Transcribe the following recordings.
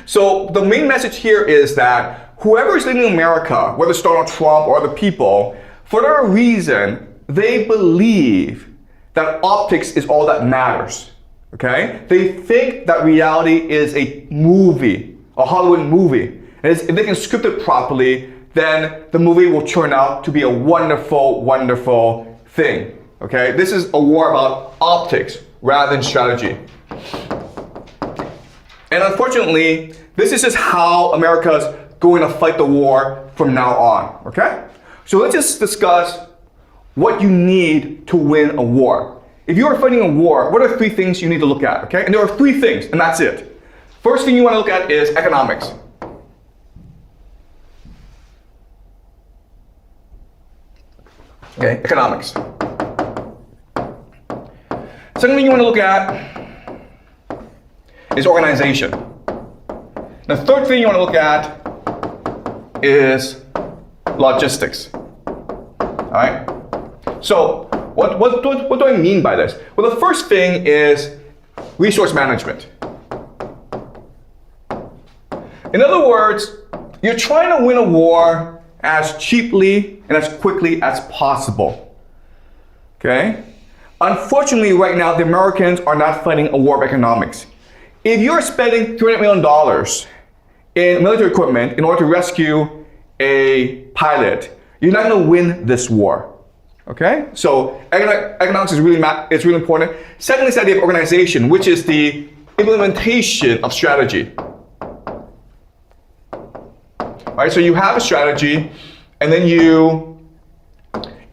So the main message here is that whoever is leading America, whether it's Donald Trump or other people, for whatever reason, they believe that optics is all that matters, okay? They think that reality is a movie, a Hollywood movie. And if they can script it properly, then the movie will turn out to be a wonderful, wonderful thing, okay? This is a war about optics rather than strategy. And unfortunately, this is just how America's going to fight the war from now on, okay? So let's just discuss what you need to win a war. If you are fighting a war, what are 3 things you need to look at, okay? And there are 3 things, and that's it. First thing you want to look at is economics. Okay, economics. Second thing you want to look at is organization. The third thing you want to look at is logistics. All right? So what do I mean by this? Well, the first thing is resource management. In other words, you're trying to win a war as cheaply and as quickly as possible. Okay? Unfortunately, right now, the Americans are not fighting a war of economics. If you're spending $300 million in military equipment in order to rescue a pilot, you're not going to win this war. Okay? So economics is really important. Secondly, is the idea of organization, which is the implementation of strategy. All right, so you have a strategy, and then you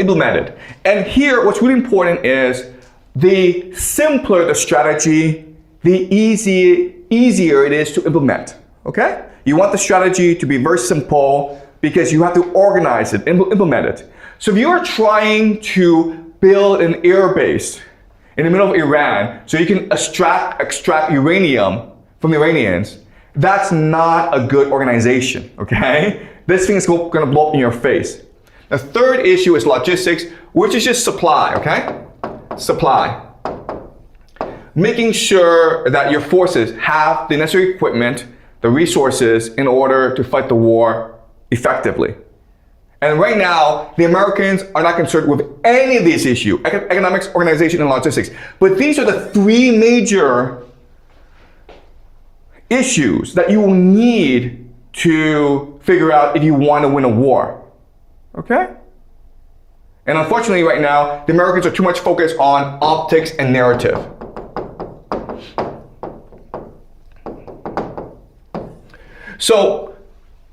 implement it. And here, what's really important is the simpler the strategy, the easier it is to implement. Okay? You want the strategy to be very simple because you have to organize it, implement it. So if you're trying to build an air base in the middle of Iran so you can extract uranium from the Iranians, that's not a good organization, okay? This thing is going to blow up in your face. The third issue is logistics, which is just supply, okay? Supply. Making sure that your forces have the necessary equipment, the resources in order to fight the war effectively. And right now, the Americans are not concerned with any of these issues, economics, organization, and logistics. But these are the 3 major issues that you will need to figure out if you want to win a war, okay? And unfortunately right now, the Americans are too much focused on optics and narrative. So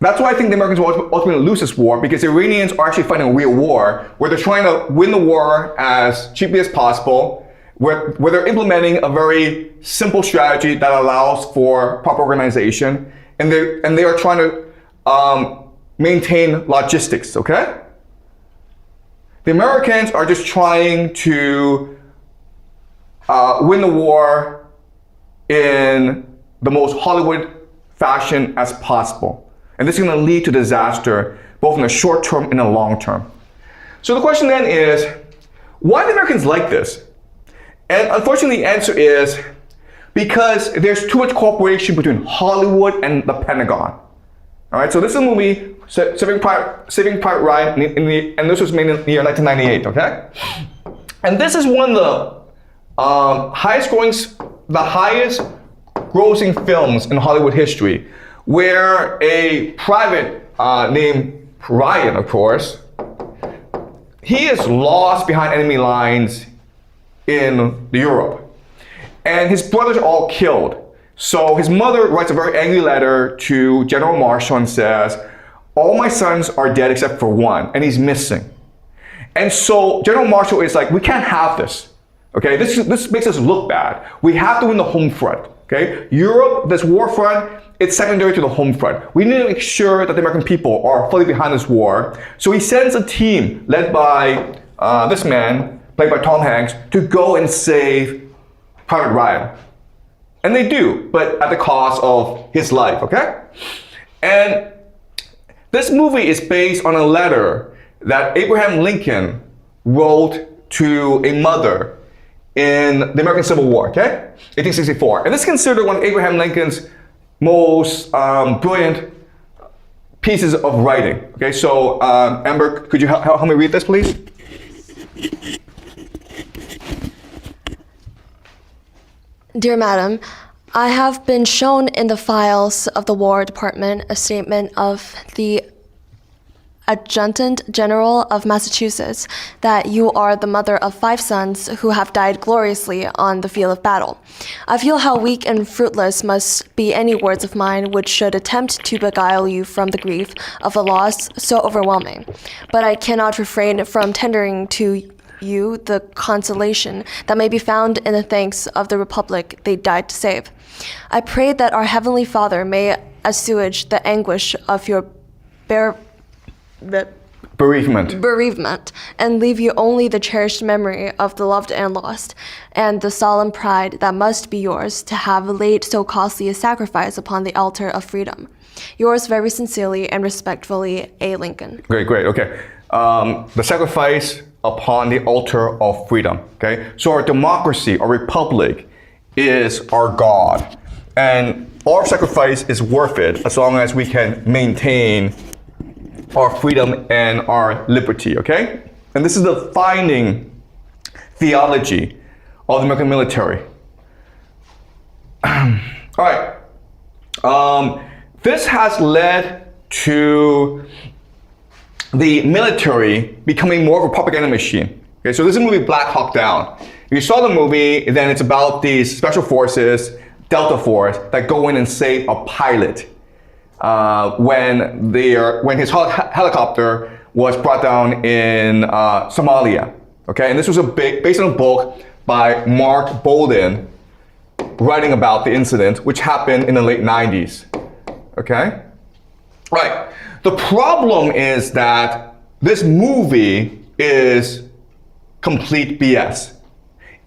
that's why I think the Americans will ultimately lose this war, because the Iranians are actually fighting a real war where they're trying to win the war as cheaply as possible, where they're implementing a very simple strategy that allows for proper organization, and they are trying to maintain logistics, okay? The Americans are just trying to win the war in the most Hollywood fashion as possible. And this is going to lead to disaster, both in the short term and the long term. So the question then is, why do the Americans like this? And unfortunately, the answer is because there's too much cooperation between Hollywood and the Pentagon. All right, so this is a movie, Saving Private Ryan, and this was made in the year 1998, okay? And this is one of the highest grossing films in Hollywood history, where a private named Ryan, of course, he is lost behind enemy lines in Europe. And his brothers are all killed. So his mother writes a very angry letter to General Marshall and says, all my sons are dead except for one, and he's missing. And so General Marshall is like, we can't have this. Okay, this makes us look bad. We have to win the home front. Okay, Europe, this war front, it's secondary to the home front. We need to make sure that the American people are fully behind this war. So he sends a team led by this man, played by Tom Hanks, to go and save Private Ryan. And they do, but at the cost of his life, okay? And this movie is based on a letter that Abraham Lincoln wrote to a mother in the American Civil War, okay? 1864. And this is considered one of Abraham Lincoln's most brilliant pieces of writing. Okay, so Amber, could you help me read this, please? Dear Madam, I have been shown in the files of the War Department a statement of the Adjutant General of Massachusetts that you are the mother of 5 sons who have died gloriously on the field of battle. I feel how weak and fruitless must be any words of mine which should attempt to beguile you from the grief of a loss so overwhelming. But I cannot refrain from tendering to you the consolation that may be found in the thanks of the Republic they died to save. I pray that our Heavenly Father may assuage the anguish of your bereavement and leave you only the cherished memory of the loved and lost, and the solemn pride that must be yours to have laid so costly a sacrifice upon the altar of freedom. Yours very sincerely and respectfully, A. Lincoln. Great, okay. The sacrifice upon the altar of freedom, okay? So our democracy, our republic, is our God. And our sacrifice is worth it as long as we can maintain our freedom and our liberty, okay? And this is the defining theology of the American military. All right. This has led to the military becoming more of a propaganda machine. Okay, so this is the movie Black Hawk Down. If you saw the movie, then it's about these special forces, Delta Force, that go in and save a pilot when his helicopter was brought down in Somalia. Okay, and this was based on a book by Mark Bolden, writing about the incident, which happened in the late 90s. Okay, all right. The problem is that this movie is complete BS.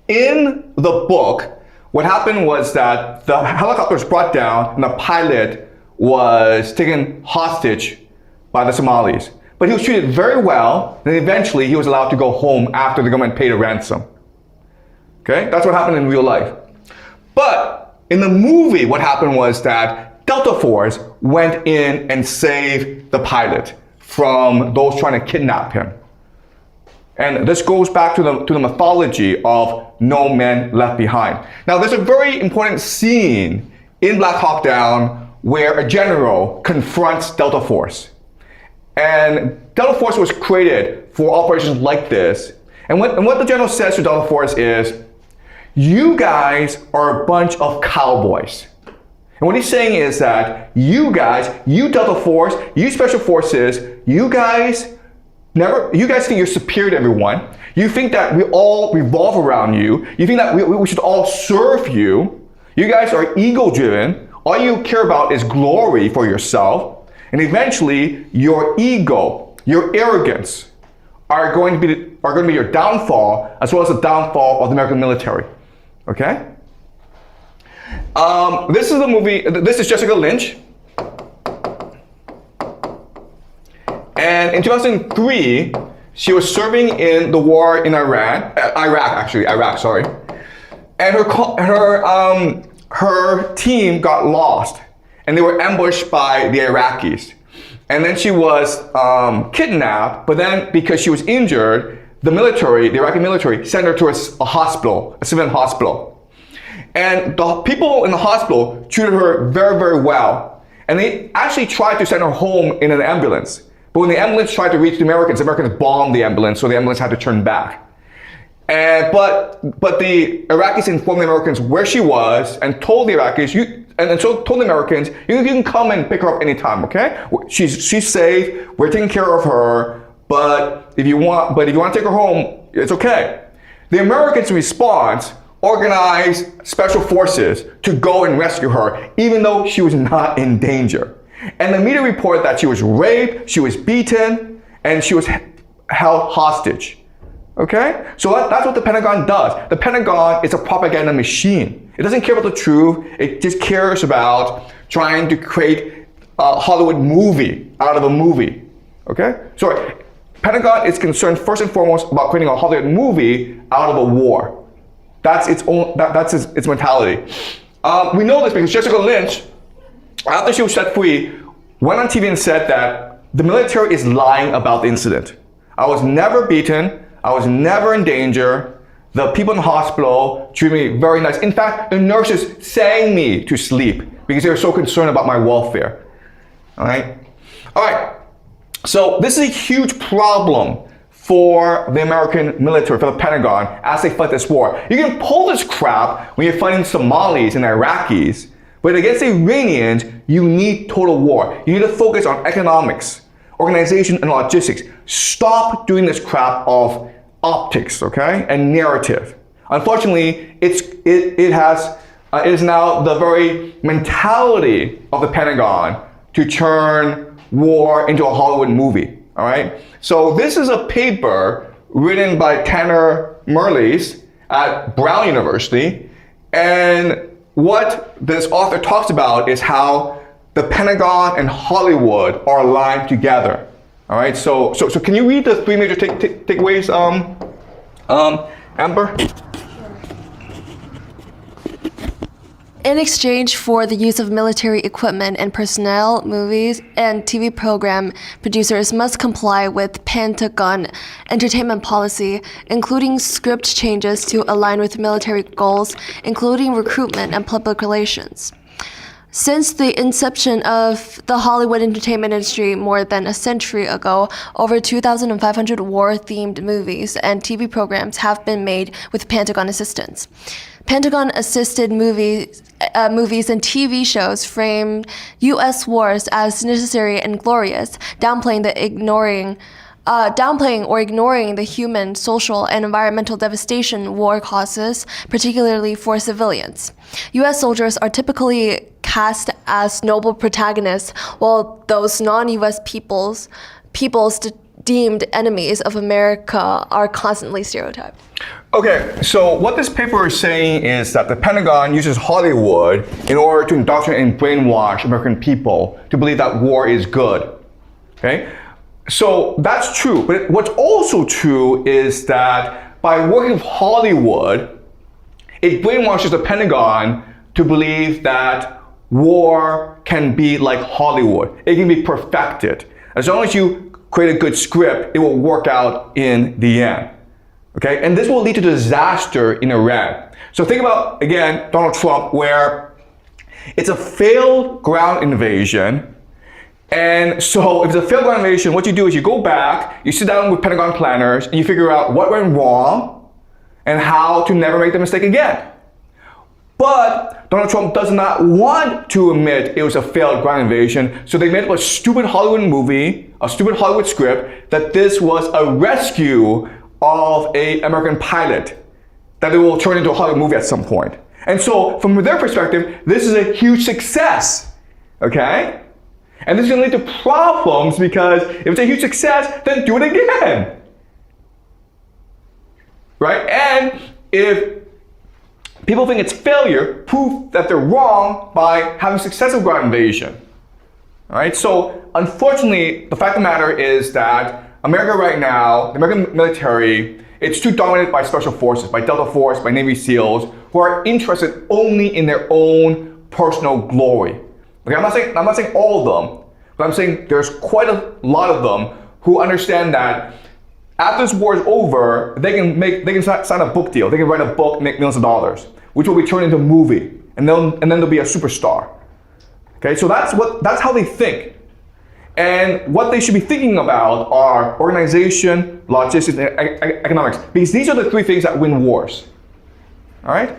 In the book, what happened was that the helicopter was brought down and the pilot was taken hostage by the Somalis. But he was treated very well, and eventually he was allowed to go home after the government paid a ransom. Okay, that's what happened in real life. But in the movie, what happened was that Delta Force went in and saved the pilot from those trying to kidnap him. And this goes back to the mythology of no man left behind. Now, there's a very important scene in Black Hawk Down where a general confronts Delta Force. And Delta Force was created for operations like this. And what the general says to Delta Force is, you guys are a bunch of cowboys. And what he's saying is that you guys, you Delta Force, you Special Forces, you guys think you're superior to everyone. You think that we all revolve around you. You think that we should all serve you. You guys are ego-driven. All you care about is glory for yourself. And eventually, your ego, your arrogance are going to be your downfall, as well as the downfall of the American military. Okay? This is the movie, this is Jessica Lynch. And in 2003, she was serving in the war in Iraq. And her team got lost, and they were ambushed by the Iraqis. And then she was kidnapped, but then because she was injured, the Iraqi military sent her to a hospital, a civilian hospital. And the people in the hospital treated her very, very well. And they actually tried to send her home in an ambulance. But when the ambulance tried to reach the Americans bombed the ambulance, so the ambulance had to turn back. But the Iraqis informed the Americans where she was and told the Iraqis, told the Americans, you can come and pick her up anytime, okay? She's safe, we're taking care of her, but if you want to take her home, it's okay. The Americans' response organized special forces to go and rescue her, even though she was not in danger. And the media reported that she was raped, she was beaten, and she was held hostage. Okay? So that's what the Pentagon does. The Pentagon is a propaganda machine. It doesn't care about the truth, it just cares about trying to create a Hollywood movie out of a movie. Okay? So Pentagon is concerned first and foremost about creating a Hollywood movie out of a war. That's its mentality. We know this because Jessica Lynch after she was set free, went on TV and said that the military is lying about the incident. I was never beaten. I was never in danger. The people in the hospital treated me very nice. In fact, the nurses sang me to sleep because they were so concerned about my welfare. All right? All right. So this is a huge problem for the American military, for the Pentagon, as they fight this war. You can pull this crap when you're fighting Somalis and Iraqis, but against the Iranians, you need total war. You need to focus on economics, organization, and logistics. Stop doing this crap of optics, okay, and narrative. Unfortunately, it is now the very mentality of the Pentagon to turn war into a Hollywood movie. All right. So this is a paper written by Tanner Merlis at Brown University, and what this author talks about is how the Pentagon and Hollywood are aligned together. All right. So can you read the three major takeaways, Amber? In exchange for the use of military equipment and personnel, movies and TV program producers must comply with Pentagon entertainment policy, including script changes to align with military goals, including recruitment and public relations. Since the inception of the Hollywood entertainment industry more than a century ago, over 2,500 war-themed movies and TV programs have been made with Pentagon assistance. Pentagon-assisted movies and TV shows framed U.S. wars as necessary and glorious, downplaying or ignoring the human, social, and environmental devastation war causes, particularly for civilians. U.S. soldiers are typically cast as noble protagonists, while those non-U.S. peoples deemed enemies of America are constantly stereotyped. Okay, so what this paper is saying is that the Pentagon uses Hollywood in order to indoctrinate and brainwash American people to believe that war is good. Okay? So that's true, but what's also true is that by working with Hollywood, it brainwashes the Pentagon to believe that war can be like Hollywood. It can be perfected. As long as you create a good script, it will work out in the end. Okay, and this will lead to disaster in Iran. So think about, again, Donald Trump, where it's a failed ground invasion. And so if it's a failed ground invasion, what you do is you go back, you sit down with Pentagon planners, and you figure out what went wrong and how to never make the mistake again. But Donald Trump does not want to admit it was a failed ground invasion, so they made up a stupid Hollywood movie, a stupid Hollywood script, that this was a rescue of an American pilot, that it will turn into a Hollywood movie at some point. And so from their perspective, this is a huge success, okay? And this is gonna lead to problems because if it's a huge success, then do it again, right? And if people think it's failure, prove that they're wrong by having successive ground invasion. All right, so unfortunately, the fact of the matter is that America right now, the American military, it's too dominated by special forces, by Delta Force, by Navy SEALs, who are interested only in their own personal glory. Okay, I'm not saying all of them, but I'm saying there's quite a lot of them who understand that after this war is over, they can sign a book deal. They can write a book, make millions of dollars, which will be turned into a movie, and then they'll be a superstar. Okay, so that's how they think. And what they should be thinking about are organization, logistics, and economics, because these are the three things that win wars. All right?